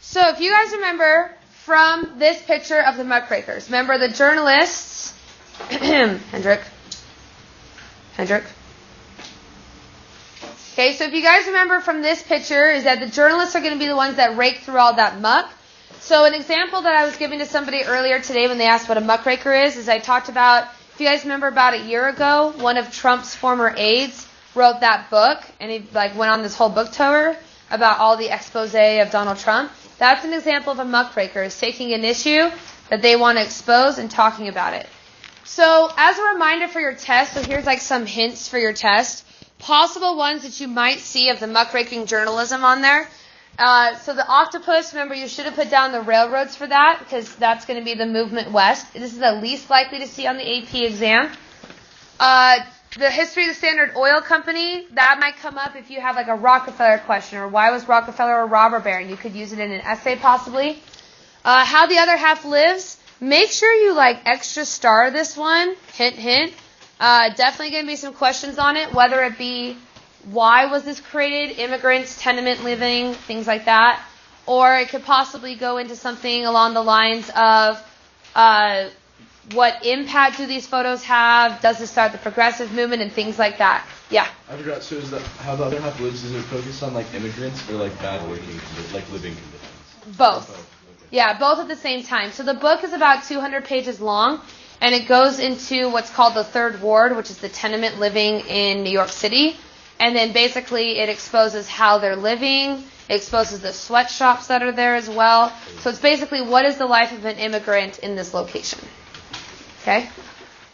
So if you guys remember from this picture of the muckrakers, remember the journalists, Hendrik. Okay, so if you guys remember from this picture is that the journalists are going to be the ones that rake through all that muck. So an example that I was giving to somebody earlier today when they asked what a muckraker is I talked about, if you guys remember about a year ago, one of Trump's former aides wrote that book, and he went on this whole book tour about all the expose of Donald Trump. That's an example of a muckraker, is taking an issue that they want to expose and talking about it. So as a reminder for your test, so here's some hints for your test. Possible ones that you might see of the muckraking journalism on there. So the octopus, remember you should have put down the railroads for that because that's going to be the movement west. This is the least likely to see on the AP exam. The history of the Standard Oil Company, that might come up if you have a Rockefeller question, or why was Rockefeller a robber baron? You could use it in an essay possibly. How the Other Half Lives, make sure you extra star this one, hint, hint. Definitely going to be some questions on it, whether it be why was this created, immigrants, tenement living, things like that. Or it could possibly go into something along the lines of what impact do these photos have, does it start the progressive movement, and things like that. Yeah? I forgot, so is that How the Other Half Lives, is it focused on immigrants or bad working, living conditions? Both. Okay. Yeah, both at the same time. So the book is about 200 pages long. And it goes into what's called the Third Ward, which is the tenement living in New York City. And then basically it exposes how they're living. It exposes the sweatshops that are there as well. So it's basically what is the life of an immigrant in this location. Okay?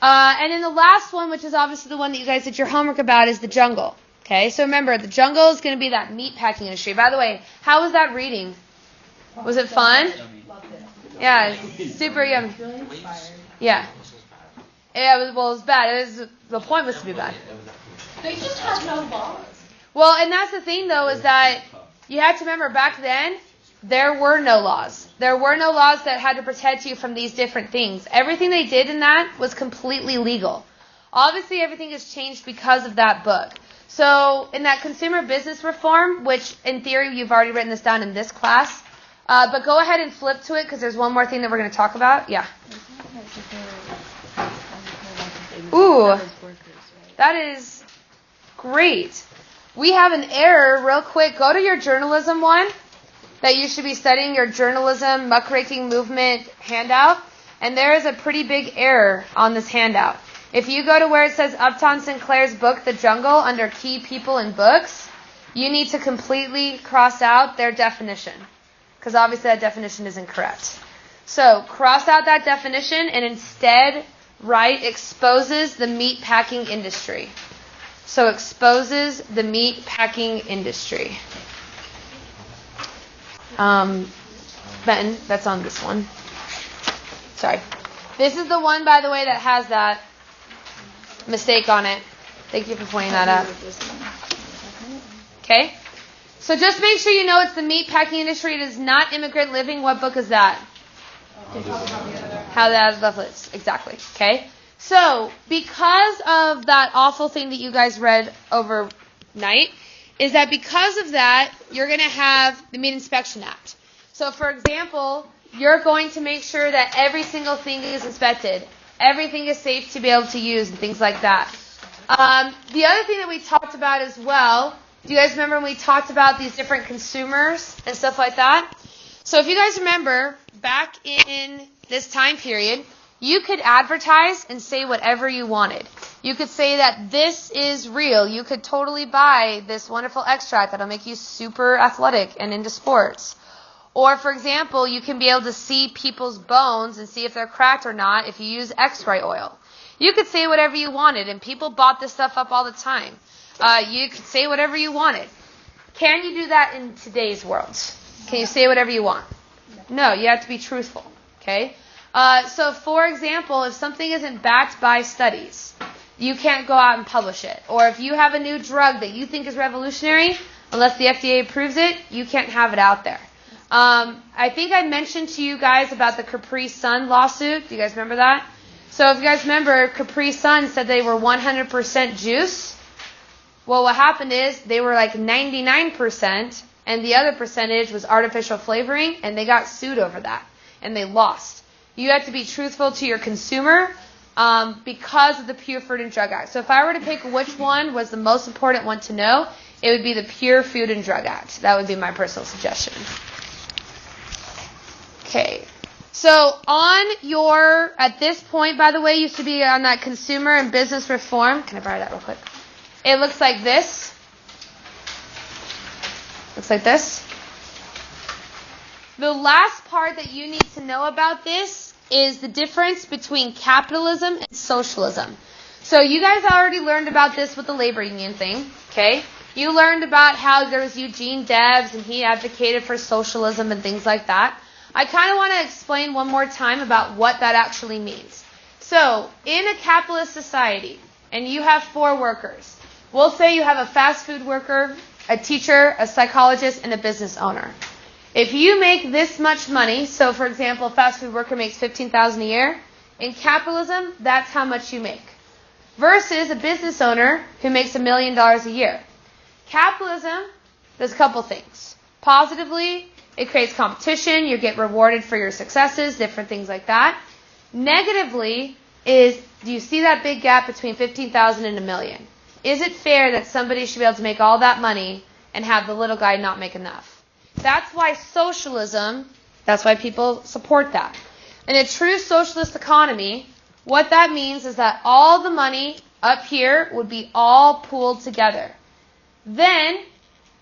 And then the last one, which is obviously the one that you guys did your homework about, is the jungle. Okay? So remember, the jungle is going to be that meat packing industry. By the way, how was that reading? Was it fun? Yeah, super yummy. Yeah. Yeah, it was bad. The point was to be bad. They just have no laws. Well, and that's the thing, though, is that you have to remember back then, there were no laws. There were no laws that had to protect you from these different things. Everything they did in that was completely legal. Obviously, everything has changed because of that book. So, in that consumer business reform, which in theory you've already written this down in this class, but go ahead and flip to it because there's one more thing that we're going to talk about. Yeah. Ooh, that is great. We have an error real quick. Go to your journalism one that you should be studying, your journalism muckraking movement handout. And there is a pretty big error on this handout. If you go to where it says Upton Sinclair's book, The Jungle, under Key People and Books, you need to completely cross out their definition. Because obviously that definition is incorrect. So cross out that definition and instead write exposes the meat packing industry. So exposes the meat packing industry. Ben, that's on this one. Sorry. This is the one, by the way, that has that mistake on it. Thank you for pointing that out. Okay? So just make sure you know it's the meat packing industry. It is not immigrant living. What book is that? How the Other Half Lives. Exactly. Okay? So, because of that awful thing that you guys read overnight, is that because of that, you're going to have the Meat Inspection Act. So, for example, you're going to make sure that every single thing is inspected. Everything is safe to be able to use and things like that. The other thing that we talked about as well, do you guys remember when we talked about these different consumers and stuff like that? So if you guys remember, back in this time period, you could advertise and say whatever you wanted. You could say that this is real. You could totally buy this wonderful extract that'll make you super athletic and into sports. Or, for example, you can be able to see people's bones and see if they're cracked or not if you use X-ray oil. You could say whatever you wanted, and people bought this stuff up all the time. You could say whatever you wanted. Can you do that in today's world? Can you say whatever you want? No, you have to be truthful. Okay? So, for example, if something isn't backed by studies, you can't go out and publish it. Or if you have a new drug that you think is revolutionary, unless the FDA approves it, you can't have it out there. I think I mentioned to you guys about the Capri Sun lawsuit. Do you guys remember that? So if you guys remember, Capri Sun said they were 100% juice. Well, what happened is they were like 99%, and and the other percentage was artificial flavoring, and they got sued over that, and they lost. You have to be truthful to your consumer because of the Pure Food and Drug Act. So if I were to pick which one was the most important one to know, it would be the Pure Food and Drug Act. That would be my personal suggestion. Okay. So at this point, by the way, you should be on that consumer and business reform. Can I borrow that real quick? It looks like this. Looks like this. The last part that you need to know about this is the difference between capitalism and socialism. So you guys already learned about this with the labor union thing, okay? You learned about how there was Eugene Debs and he advocated for socialism and things like that. I kind of want to explain one more time about what that actually means. So, in a capitalist society, and you have 4 workers, we'll say you have a fast food worker, a teacher, a psychologist, and a business owner. If you make this much money, so for example, a fast food worker makes $15,000 a year, in capitalism, that's how much you make. Versus a business owner who makes $1 million a year. Capitalism does a couple things. Positively, it creates competition, you get rewarded for your successes, different things like that. Negatively is, do you see that big gap between $15,000 and $1 million? Is it fair that somebody should be able to make all that money and have the little guy not make enough? That's why socialism, that's why people support that. In a true socialist economy, what that means is that all the money up here would be all pooled together. Then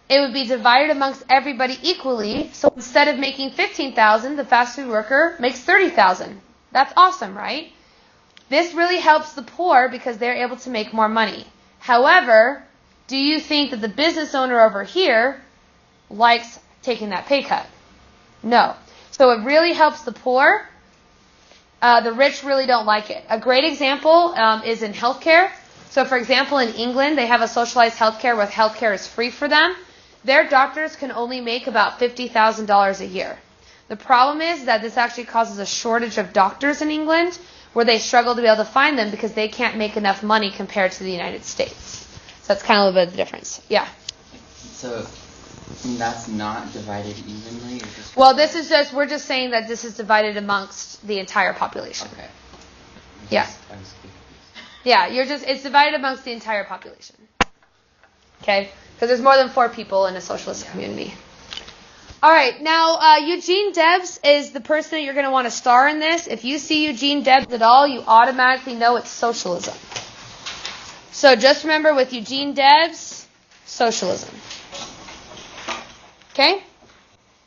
it would be divided amongst everybody equally. So instead of making $15,000, the fast food worker makes $30,000. That's awesome, right? This really helps the poor because they're able to make more money. However, do you think that the business owner over here likes taking that pay cut? No. So it really helps the poor. The rich really don't like it. A great example is in healthcare. So for example, in England, they have a socialized healthcare where healthcare is free for them. Their doctors can only make about $50,000 a year. The problem is that this actually causes a shortage of doctors in England where they struggle to be able to find them because they can't make enough money compared to the United States. So that's kind of a little bit of the difference. Yeah? So that's not divided evenly? Well, we're just saying that this is divided amongst the entire population. Okay. Yeah. Yeah, it's divided amongst the entire population. Okay? Because there's more than 4 people in a socialist community. All right, now Eugene Debs is the person that you're going to want to star in this. If you see Eugene Debs at all, you automatically know it's socialism. So just remember with Eugene Debs, socialism. Okay?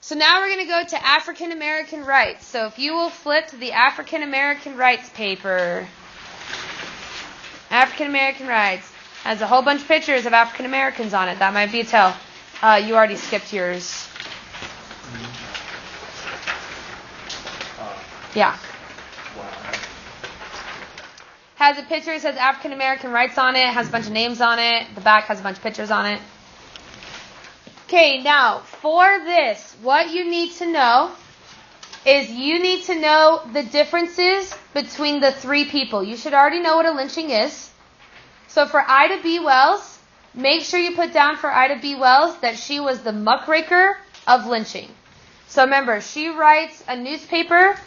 So now we're going to go to African-American Rights. So if you will flip to the African-American Rights paper. African-American Rights. Has a whole bunch of pictures of African Americans on it. That might be a tell. You already skipped yours. Yeah. Has a picture, it says African American Rights on it. Has a bunch of names on it. The back has a bunch of pictures on it. Okay, now, for this, what you need to know is you need to know the differences between the 3 people. You should already know what a lynching is. So for Ida B. Wells, make sure you put down for Ida B. Wells that she was the muckraker of lynching. So remember, she writes a newspaper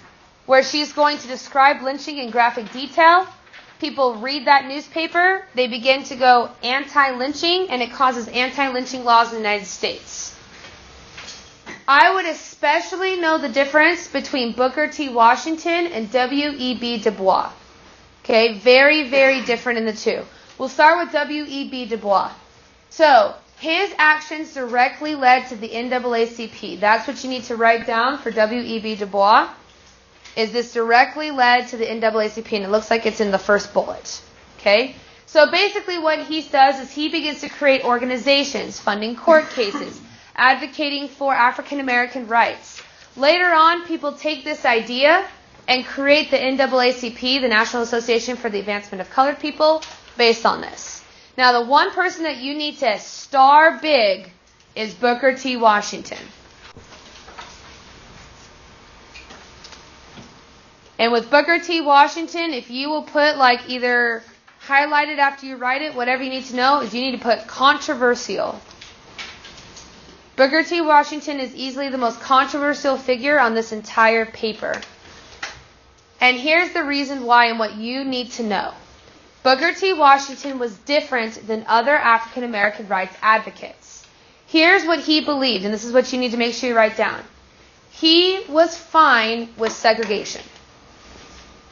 where she's going to describe lynching in graphic detail. People read that newspaper, they begin to go anti-lynching, and it causes anti-lynching laws in the United States. I would especially know the difference between Booker T. Washington and W.E.B. Du Bois. Okay, very, very different in the two. We'll start with W.E.B. Du Bois. So, his actions directly led to the NAACP. That's what you need to write down for W.E.B. Du Bois. Is this directly led to the NAACP? And it looks like it's in the first bullet. Okay? So basically what he does is he begins to create organizations, funding court cases, advocating for African American rights. Later on, people take this idea and create the NAACP, the National Association for the Advancement of Colored People, based on this. Now, the one person that you need to star big is Booker T. Washington. And with Booker T. Washington, if you will put like either highlight it after you write it, whatever you need to know is you need to put controversial. Booker T. Washington is easily the most controversial figure on this entire paper. And here's the reason why and what you need to know. Booker T. Washington was different than other African American rights advocates. Here's what he believed, and this is what you need to make sure you write down. He was fine with segregation.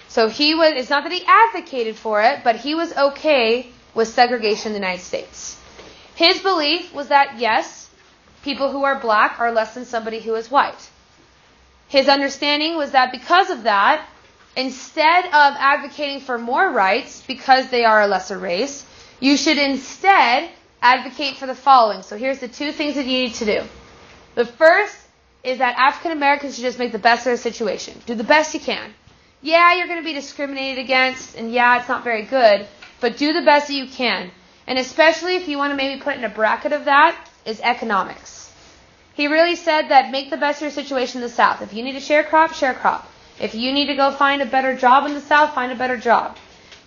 So it's not that he advocated for it, but he was okay with segregation in the United States. His belief was that, yes, people who are black are less than somebody who is white. His understanding was that because of that, instead of advocating for more rights because they are a lesser race, you should instead advocate for the following. So here's the two things that you need to do. The first is that African Americans should just make the best of their situation. Do the best you can. Yeah, you're going to be discriminated against, and yeah, it's not very good, but do the best that you can. And especially if you want to maybe put in a bracket of that, is economics. He really said that make the best of your situation in the South. If you need to share a crop, share a crop. If you need to go find a better job in the South, find a better job.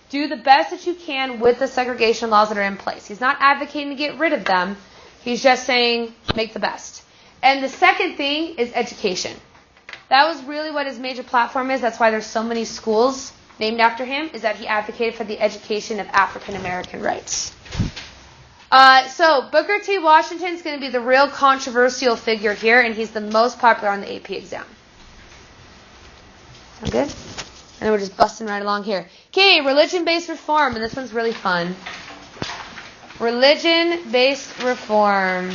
Do the best that you can with the segregation laws that are in place. He's not advocating to get rid of them. He's just saying make the best. And the second thing is education. That was really what his major platform is. That's why there's so many schools named after him, is that he advocated for the education of African American rights. So Booker T. Washington is going to be the real controversial figure here, and he's the most popular on the AP exam. Sound good? And we're just busting right along here. Okay, religion-based reform, and this one's really fun. Religion-based reform.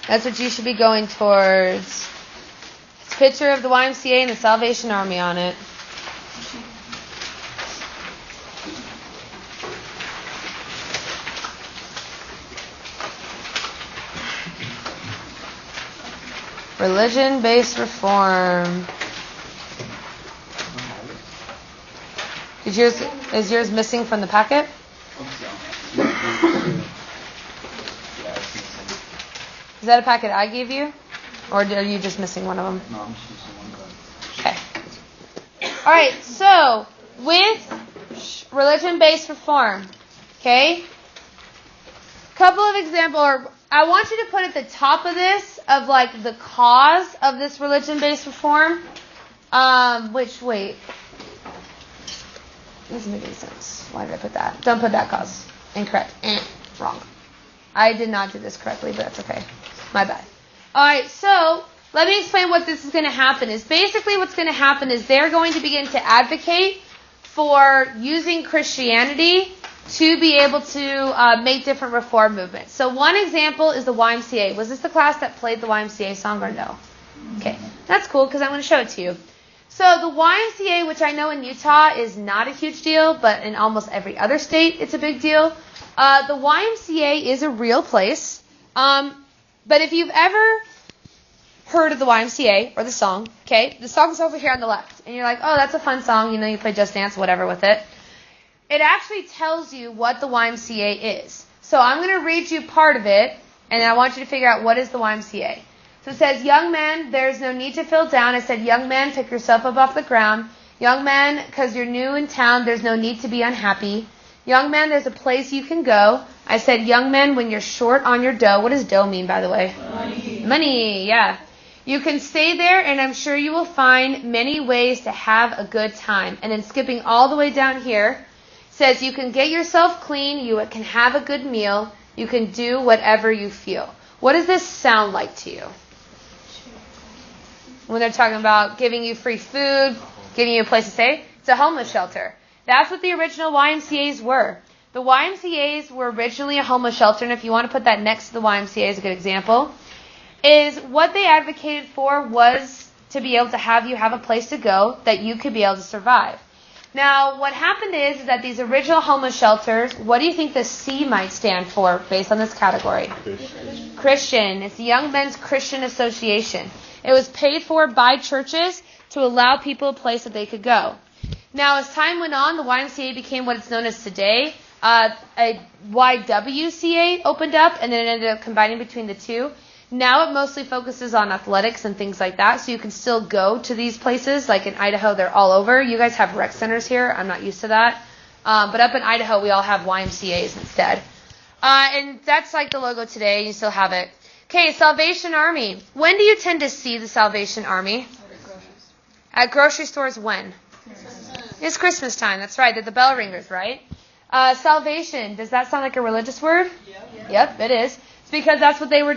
That's what you should be going towards. It's a picture of the YMCA and the Salvation Army on it. Religion-based reform. Is yours missing from the packet? Is that a packet I gave you? Or are you just missing one of them? No, I'm just missing one of them. Okay. Alright, so with religion-based reform, okay? Couple of examples. I want you to put at the top of this of like the cause of this religion-based reform. Wait. Doesn't make any sense. Why did I put that? Don't put that cause. Incorrect. Wrong. I did not do this correctly, but that's okay. My bad. Alright, so let me explain what this is going to happen. Is basically what's going to happen is they're going to begin to advocate for using Christianity to be able to make different reform movements. So one example is the YMCA. Was this the class that played the YMCA song or no? Okay, that's cool because I'm going to show it to you. So the YMCA, which I know in Utah is not a huge deal, but in almost every other state it's a big deal. The YMCA is a real place. But if you've ever heard of the YMCA or the song, okay, the song's over here on the left. And you're like, oh, that's a fun song. You know, you play Just Dance, whatever with it. It actually tells you what the YMCA is. So I'm going to read you part of it, and I want you to figure out what is the YMCA. So it says, young men, there's no need to feel down. I said, young men, pick yourself up off the ground. Young men, because you're new in town, there's no need to be unhappy. Young man, there's a place you can go. I said, young men, when you're short on your dough. What does dough mean, by the way? Money, yeah. You can stay there, and I'm sure you will find many ways to have a good time. And then skipping all the way down here, says you can get yourself clean, you can have a good meal, you can do whatever you feel. What does this sound like to you? When they're talking about giving you free food, giving you a place to stay, it's a homeless shelter. That's what the original YMCAs were. The YMCAs were originally a homeless shelter, and if you want to put that next to the YMCA as a good example, is what they advocated for was to be able to have you have a place to go that you could be able to survive. Now, what happened is that these original homeless shelters, what do you think the C might stand for based on this category? Christian. It's the Young Men's Christian Association. It was paid for by churches to allow people a place that they could go. Now, as time went on, the YMCA became what it's known as today. A YWCA opened up, and then it ended up combining between the two. Now it mostly focuses on athletics and things like that, so you can still go to these places. Like in Idaho, they're all over. You guys have rec centers here. I'm not used to that. But up in Idaho, we all have YMCAs instead. And that's like the logo today. You still have it. Okay, Salvation Army. When do you tend to see the Salvation Army? At grocery stores when? It's Christmas time. That's right. They're the bell ringers, right? Salvation. Does that sound like a religious word? Yep, it is. It's because that's what their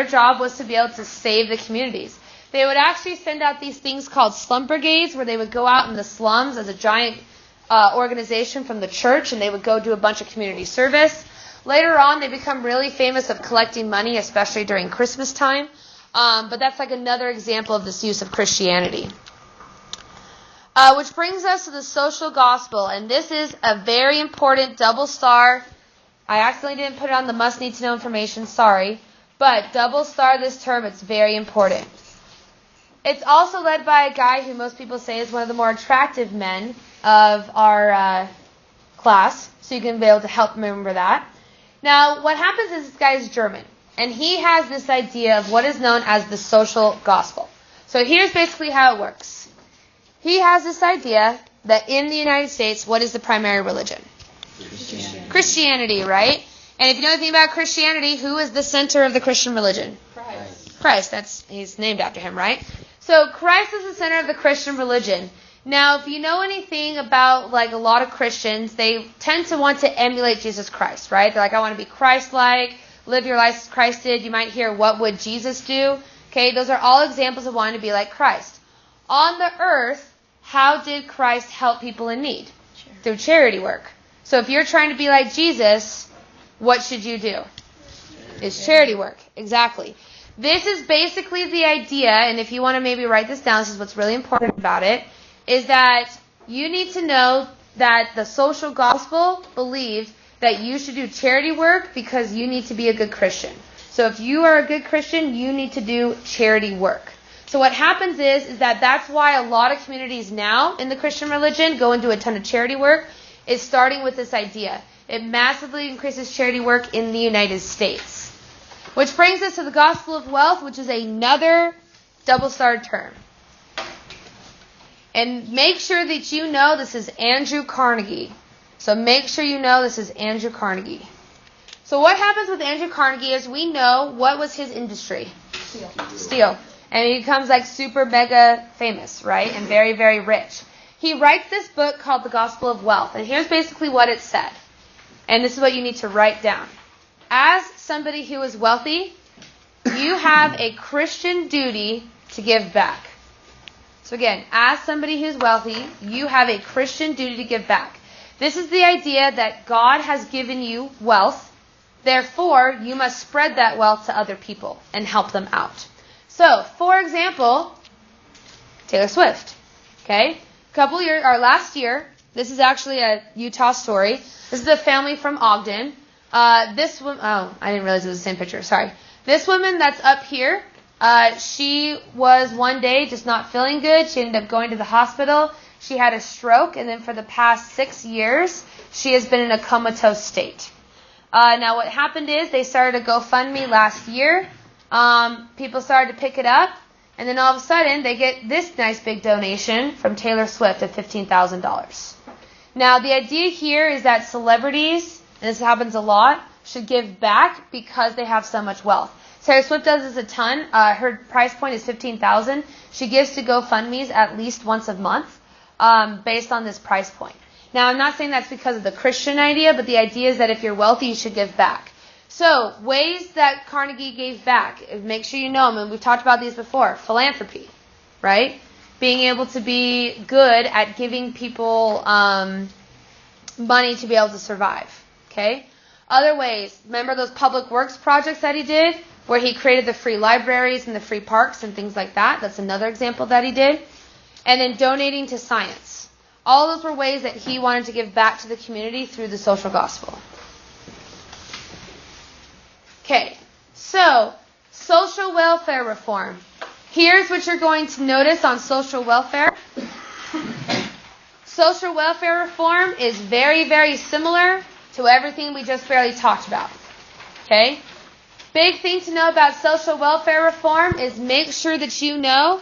job was to be able to save the communities. They would actually send out these things called slum brigades where they would go out in the slums as a giant organization from the church, and they would go do a bunch of community service. Later on, they become really famous of collecting money, especially during Christmas time. But that's like another example of this use of Christianity. Which brings us to the social gospel, and this is a very important double star. I accidentally didn't put it on the must need to know information, sorry. But double star this term, it's very important. It's also led by a guy who most people say is one of the more attractive men of our class, so you can be able to help remember that. Now, what happens is this guy is German, and he has this idea of what is known as the social gospel. So here's basically how it works. He has this idea that in the United States, what is the primary religion? Christianity, right? And if you know anything about Christianity, who is the center of the Christian religion? Christ. He's named after him, right? So Christ is the center of the Christian religion. Now, if you know anything about like a lot of Christians, they tend to want to emulate Jesus Christ, right? They're like, I want to be Christ-like, live your life as Christ did. You might hear, what would Jesus do? Okay, those are all examples of wanting to be like Christ. On the earth, how did Christ help people in need? Through charity work. So if you're trying to be like Jesus, what should you do? It's charity work. Exactly. This is basically the idea, and if you want to maybe write this down, this is what's really important about it, is that you need to know that the social gospel believes that you should do charity work because you need to be a good Christian. So if you are a good Christian, you need to do charity work. So what happens is that that's why a lot of communities now in the Christian religion go and do a ton of charity work, is starting with this idea. It massively increases charity work in the United States. Which brings us to the gospel of wealth, which is another double-starred term. And make sure that you know this is Andrew Carnegie. So make sure you know this is Andrew Carnegie. So what happens with Andrew Carnegie is we know what was his industry? Steel. And he becomes like super mega famous, right? And very, very rich. He writes this book called The Gospel of Wealth. And here's basically what it said. And this is what you need to write down. As somebody who is wealthy, you have a Christian duty to give back. So again, as somebody who's wealthy, you have a Christian duty to give back. This is the idea that God has given you wealth. Therefore, you must spread that wealth to other people and help them out. So, for example, Taylor Swift. Okay? Last year, this is actually a Utah story. This is a family from Ogden. I didn't realize it was the same picture. Sorry. This woman that's up here, she was one day just not feeling good. She ended up going to the hospital. She had a stroke, and then for the past 6 years, she has been in a comatose state. Now, what happened is they started a GoFundMe last year. People started to pick it up, and then all of a sudden, they get this nice big donation from Taylor Swift of $15,000. Now, the idea here is that celebrities, and this happens a lot, should give back because they have so much wealth. Taylor Swift does this a ton. Her price point is $15,000. She gives to GoFundMes at least once a month based on this price point. Now, I'm not saying that's because of the Christian idea, but the idea is that if you're wealthy, you should give back. So, ways that Carnegie gave back, make sure you know them, and we've talked about these before. Philanthropy, right? Being able to be good at giving people money to be able to survive, okay? Other ways, remember those public works projects that he did, where he created the free libraries and the free parks and things like that? That's another example that he did. And then donating to science. All those were ways that he wanted to give back to the community through the social gospel. Okay, so social welfare reform. Here's what you're going to notice on social welfare. Social welfare reform is very, very similar to everything we just barely talked about. Okay? Big thing to know about social welfare reform is make sure that you know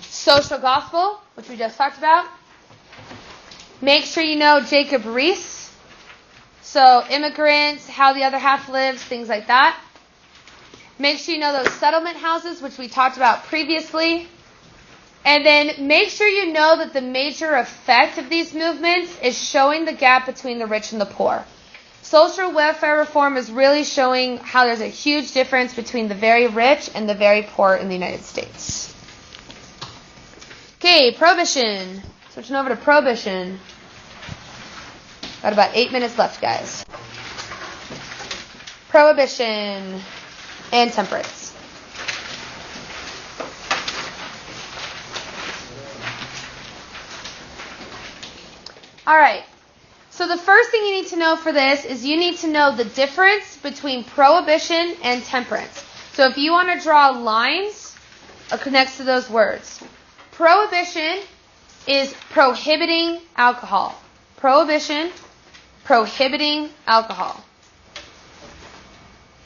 social gospel, which we just talked about. Make sure you know Jacob Riis. So immigrants, how the other half lives, things like that. Make sure you know those settlement houses, which we talked about previously. And then make sure you know that the major effect of these movements is showing the gap between the rich and the poor. Social welfare reform is really showing how there's a huge difference between the very rich and the very poor in the United States. Okay, Prohibition. Switching over to Prohibition. Got about 8 minutes left, guys. Prohibition and Temperance. All right. So the first thing you need to know for this is you need to know the difference between prohibition and temperance. So if you want to draw lines, it connects to those words. Prohibition is prohibiting alcohol. Prohibition, prohibiting alcohol.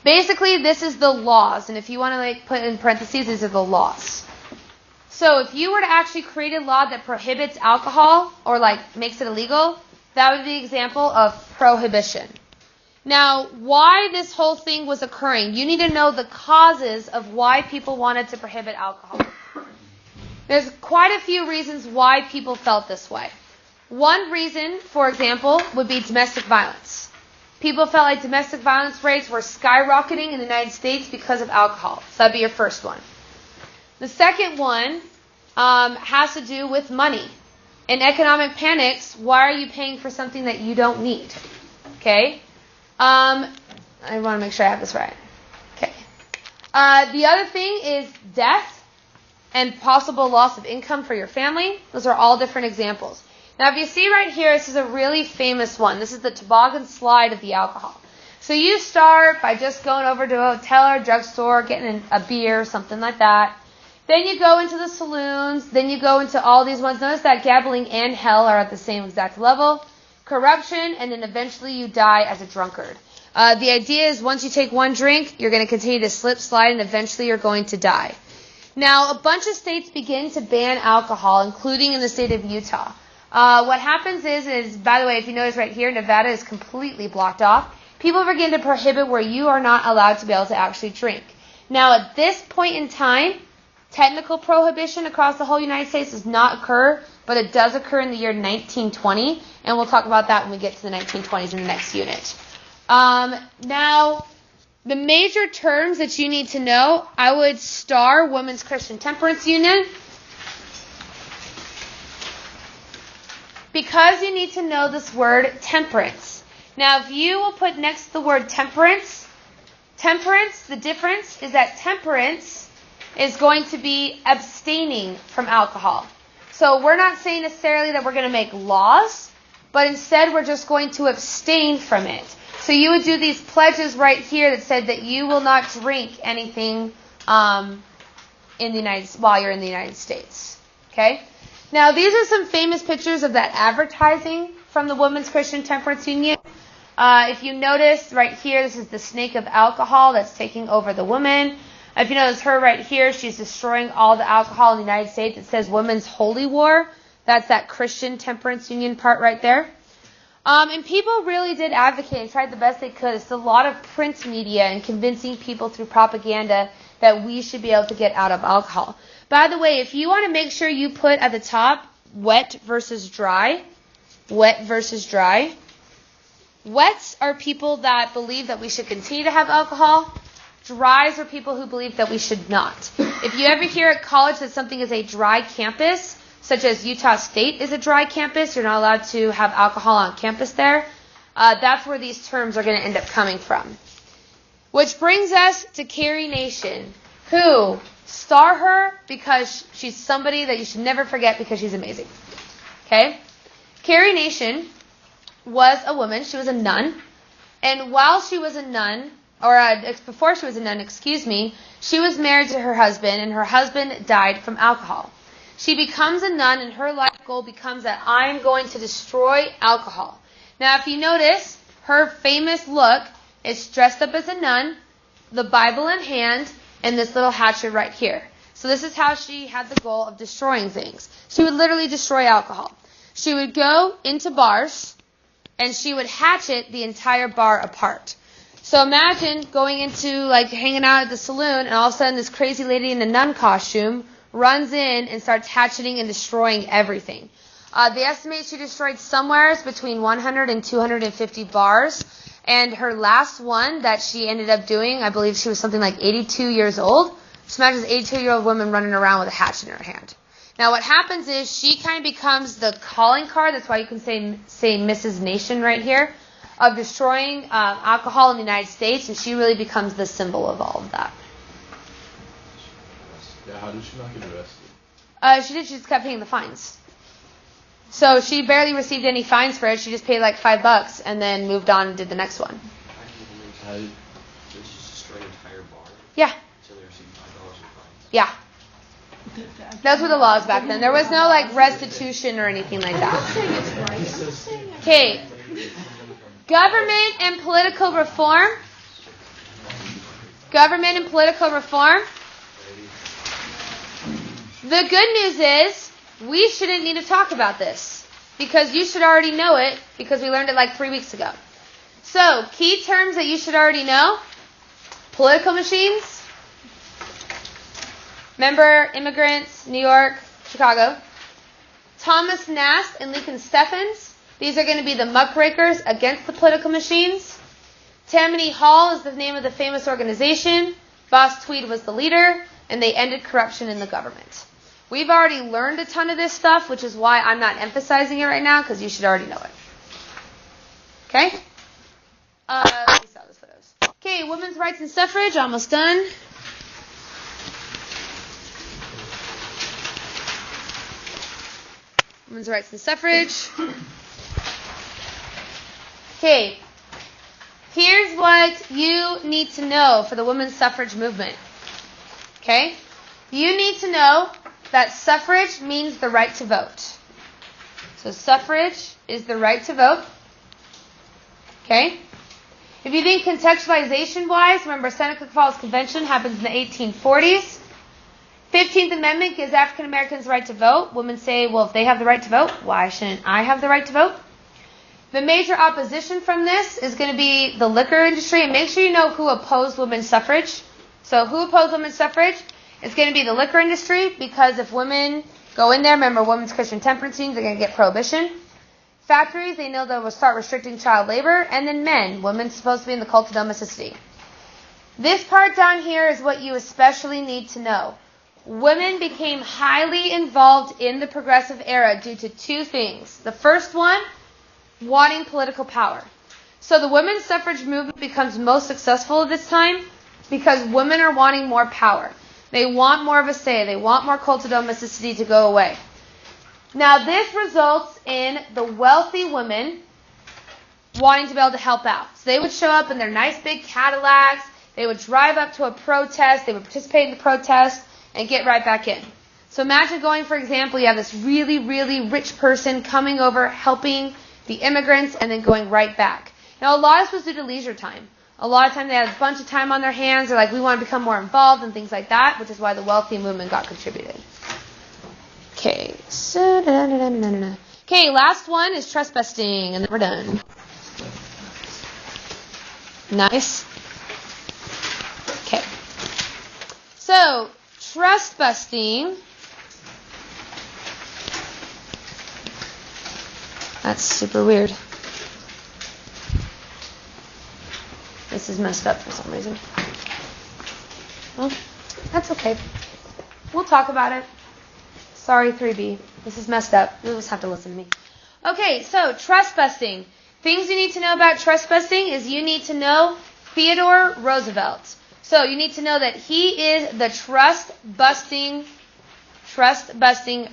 Basically, this is the laws, and if you want to put in parentheses, these are the laws. So if you were to actually create a law that prohibits alcohol or makes it illegal, that would be an example of prohibition. Now, why this whole thing was occurring, you need to know the causes of why people wanted to prohibit alcohol. There's quite a few reasons why people felt this way. One reason, for example, would be domestic violence. People felt like domestic violence rates were skyrocketing in the United States because of alcohol. So that'd be your first one. The second one has to do with money. In economic panics, why are you paying for something that you don't need? Okay? I want to make sure I have this right. Okay. The other thing is death and possible loss of income for your family. Those are all different examples. Now, if you see right here, this is a really famous one. This is the toboggan slide of the alcohol. So you start by just going over to a hotel or a drugstore, getting a beer, something like that. Then you go into the saloons. Then you go into all these ones. Notice that gambling and hell are at the same exact level. Corruption, and then eventually you die as a drunkard. The idea is once you take one drink, you're going to continue to slip, slide, and eventually you're going to die. Now, a bunch of states begin to ban alcohol, including in the state of Utah. What happens is, by the way, if you notice right here, Nevada is completely blocked off. People begin to prohibit where you are not allowed to be able to actually drink. Now, at this point in time, technical prohibition across the whole United States does not occur, but it does occur in the year 1920, and we'll talk about that when we get to the 1920s in the next unit. Now, the major terms that you need to know, I would star Women's Christian Temperance Union, because you need to know this word temperance. Now, if you will put next to the word temperance, the difference is that temperance is going to be abstaining from alcohol. So we're not saying necessarily that we're going to make laws, but instead we're just going to abstain from it. So you would do these pledges right here that said that you will not drink anything while you're in the United States. Okay? Now, these are some famous pictures of that advertising from the Women's Christian Temperance Union. If you notice right here, this is the snake of alcohol that's taking over the woman. If you notice her right here, she's destroying all the alcohol in the United States. It says Women's Holy War. That's that Christian Temperance Union part right there. And people really did advocate and tried the best they could. It's a lot of print media and convincing people through propaganda that we should be able to get out of alcohol. By the way, if you want to make sure you put at the top wet versus dry, wet versus dry. Wets are people that believe that we should continue to have alcohol. Dries are people who believe that we should not. If you ever hear at college that something is a dry campus, such as Utah State is a dry campus, you're not allowed to have alcohol on campus there, that's where these terms are going to end up coming from. Which brings us to Carrie Nation, who star her because she's somebody that you should never forget because she's amazing. Okay? Carrie Nation was a woman. She was a nun. And while she was a nun, before she was a nun, she was married to her husband, and her husband died from alcohol. She becomes a nun, and her life goal becomes that I'm going to destroy alcohol. Now, if you notice, her famous look is dressed up as a nun, the Bible in hand, and this little hatchet right here. So this is how she had the goal of destroying things. She would literally destroy alcohol. She would go into bars, and she would hatchet the entire bar apart. So imagine going into, like, hanging out at the saloon, and all of a sudden this crazy lady in a nun costume runs in and starts hatcheting and destroying everything. They estimate she destroyed somewhere between 100 and 250 bars. And her last one that she ended up doing, I believe she was something like 82 years old. Just imagine this 82-year-old woman running around with a hatchet in her hand. Now what happens is she kind of becomes the calling card. That's why you can say Mrs. Nation right here, of destroying alcohol in the United States, and she really becomes the symbol of all of that. Yeah, how did she not get arrested? She just kept paying the fines. So she barely received any fines for it. She just paid like $5 and then moved on and did the next one. How did- Did she destroy an entire bar? Yeah. So they received $5 in fines? Yeah. Those were the laws back then. There was no like restitution or anything like that. Okay. Government and political reform. Government and political reform. The good news is we shouldn't need to talk about this because you should already know it because we learned it like 3 weeks ago. So, key terms that you should already know. Political machines. Remember, immigrants, New York, Chicago. Thomas Nast and Lincoln Steffens. These are going to be the muckrakers against the political machines. Tammany Hall is the name of the famous organization. Boss Tweed was the leader, and they ended corruption in the government. We've already learned a ton of this stuff, which is why I'm not emphasizing it right now, because you should already know it. Okay? We saw those photos. Okay, women's rights and suffrage, almost done. Women's rights and suffrage. Okay, here's what you need to know for the women's suffrage movement. Okay? You need to know that suffrage means the right to vote. So suffrage is the right to vote. Okay? If you think contextualization-wise, remember Seneca Falls Convention happens in the 1840s. 15th Amendment gives African Americans the right to vote. Women say, well, if they have the right to vote, why shouldn't I have the right to vote? The major opposition from this is going to be the liquor industry, and make sure you know who opposed women's suffrage. So who opposed women's suffrage? It's going to be the liquor industry, because if women go in there, remember women's Christian temperance meetings, they're going to get prohibition. Factories, they know they will start restricting child labor. And then men, women's supposed to be in the cult of domesticity. This part down here is what you especially need to know. Women became highly involved in the progressive era due to two things. The first one, wanting political power. So the women's suffrage movement becomes most successful at this time because women are wanting more power. They want more of a say. They want more cult of domesticity to go away. Now this results in the wealthy women wanting to be able to help out. So they would show up in their nice big Cadillacs. They would drive up to a protest. They would participate in the protest and get right back in. So imagine going, for example, you have this really, really rich person coming over, helping the immigrants, and then going right back. Now, a lot of this was due to leisure time. A lot of time they had a bunch of time on their hands. They're like, we want to become more involved and things like that, which is why the wealthy movement got contributed. Okay, so okay, last one is trust busting, and then we're done. Nice. Okay. So, trust busting. That's super weird. This is messed up for some reason. Well, that's okay. We'll talk about it. Sorry, 3B. This is messed up. You'll just have to listen to me. Okay, so trust busting. Things you need to know about trust busting is you need to know Theodore Roosevelt. So you need to know that he is the trust busting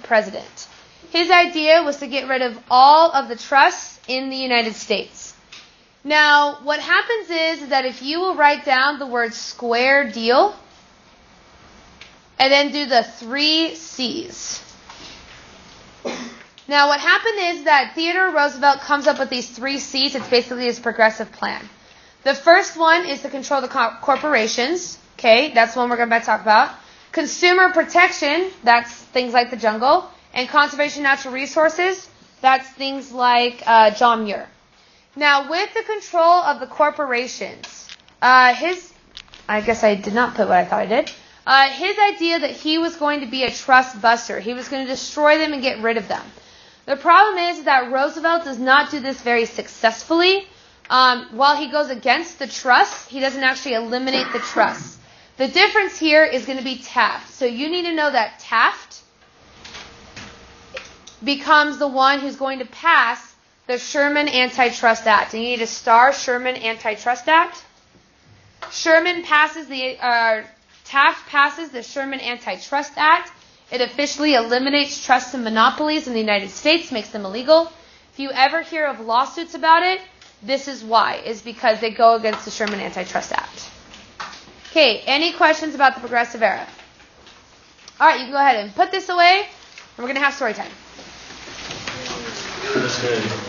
president. His idea was to get rid of all of the trusts in the United States. Now, what happens is that if you will write down the word square deal and then do the 3 C's. Now, what happened is that Theodore Roosevelt comes up with these 3 C's. It's basically his progressive plan. The first one is to control the corporations. Okay, that's one we're going to talk about. Consumer protection, that's things like the jungle. And conservation of natural resources, that's things like John Muir. Now, with the control of the corporations, I guess I did not put what I thought I did. His idea that he was going to be a trust buster. He was going to destroy them and get rid of them. The problem is that Roosevelt does not do this very successfully. While he goes against the trust, he doesn't actually eliminate the trust. The difference here is going to be Taft. So you need to know that Taft becomes the one who's going to pass the Sherman Antitrust Act. And you need to star Sherman Antitrust Act. Taft passes the Sherman Antitrust Act. It officially eliminates trusts and monopolies in the United States, makes them illegal. If you ever hear of lawsuits about it, this is why. Is because they go against the Sherman Antitrust Act. Okay, any questions about the Progressive Era? All right, you can go ahead and put this away, and we're going to have story time. That's good.